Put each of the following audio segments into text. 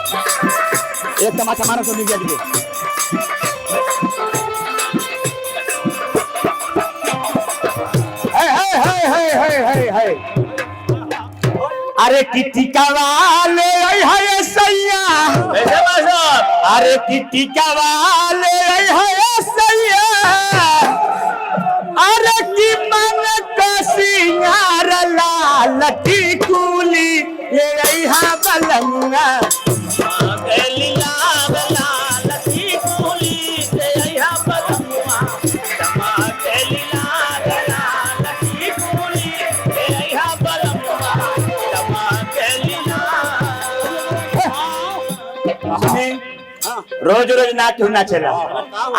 एक तमाचा मारो तो निकल गए। है अरे किटी कवाले है सैया, अरे किटी कवाले है सैया, अरे की मन का सिंगार लाल टिकुली ये रहा बलंगा रोज रोज ना क्यों ना चला।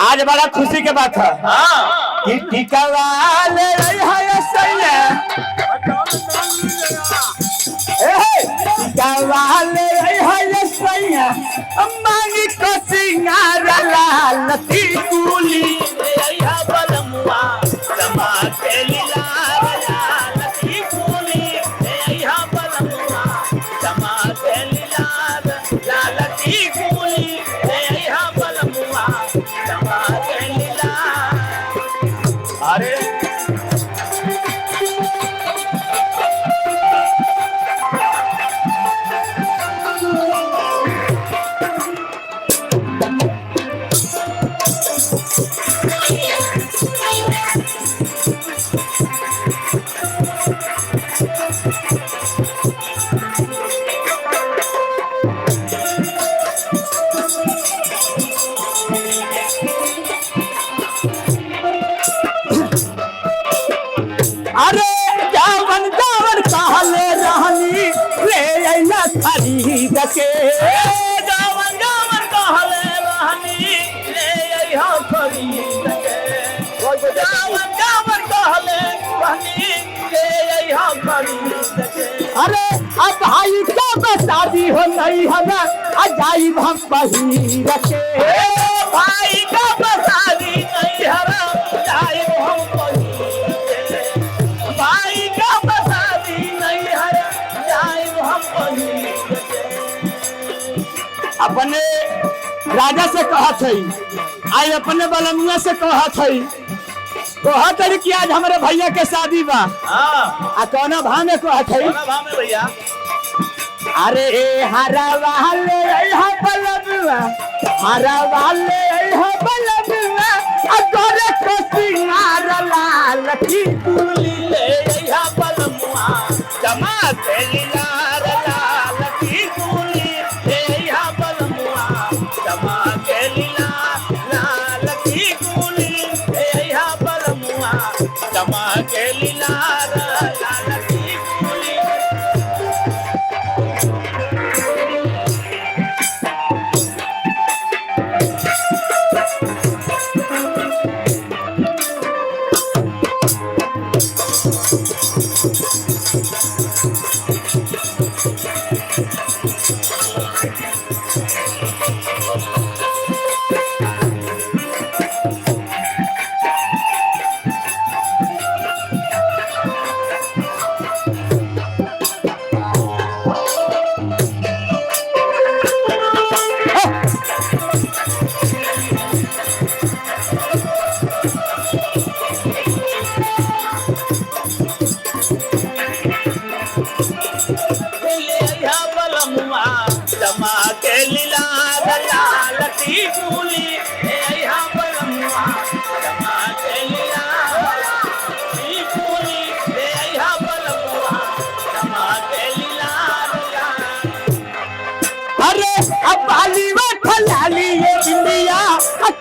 आज बड़ा खुशी के बात है कि टीका वाले टीका वाले मांगी को सिंगार लाल टिकुली खरीद के जावन जावन कहले रहनी ले यहाँ खरीद के जावन जावन कहले रहनी ले यहाँ खरीद के। अरे अब भाई का शादी हो नहीं हमें अजाइब हम पहिर के भाई का शादी नहीं हमें अजाइब हम पहिर के भाई का शादी नहीं हमें अजाइब हम पहिर अपने राजा से कहत है आज अपने बलमुआ से कहत है कहत है कि आज हमारे भैया के शादी बा। आ कौना भाव में कहत है भैया अरे हरा वाले बलमुआ हरा वाले बलमुआ अगरे को सिंगार लाल टिकुली ले बलमुआ जमा के लाल लाल टिकुली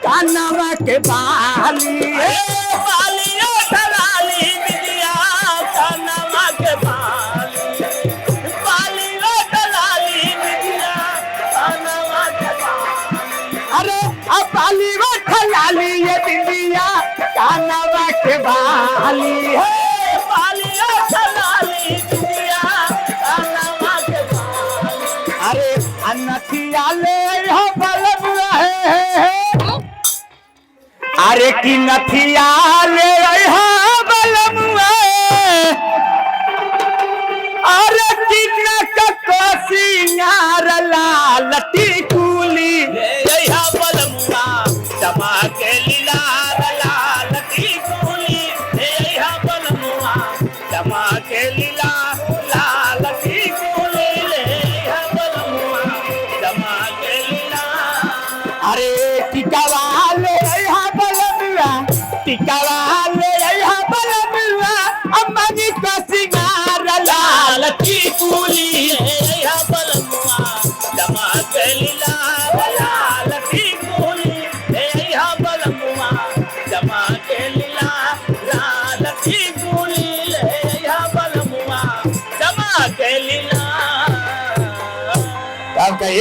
कानवा के बाली बालिया दलाली बिटिया कानवा के बाली बालिया दलाली बिटिया कानवा के बाली अरे अब बालिया दलाली ये बिटिया कानवा के बाली है बालिया दलाली बिटिया कानवा के बाली अरे नथिया ले हो बलम है अरे की नथिया ले हो बलम अरे किनक को सिंगार लाल टिकुली यहा बलमुआ जमा के लीला लाल टिकुली यहा बलमुआ जमा के लीला लाल टिकुली यहा बलमुआ जमा के लीला अरे टिकावा ले यहाँ बलमुआ टिकावा ले यहाँ बलमुआ अम्मा जी का सिंगार लाल टिकुली यहा बलमुआ जमा के लीला लाल टिकुली यहा बलमुआ जमा के लीला लाल टिकुली यहा बलमुआ जमा के लीला। अब कहिए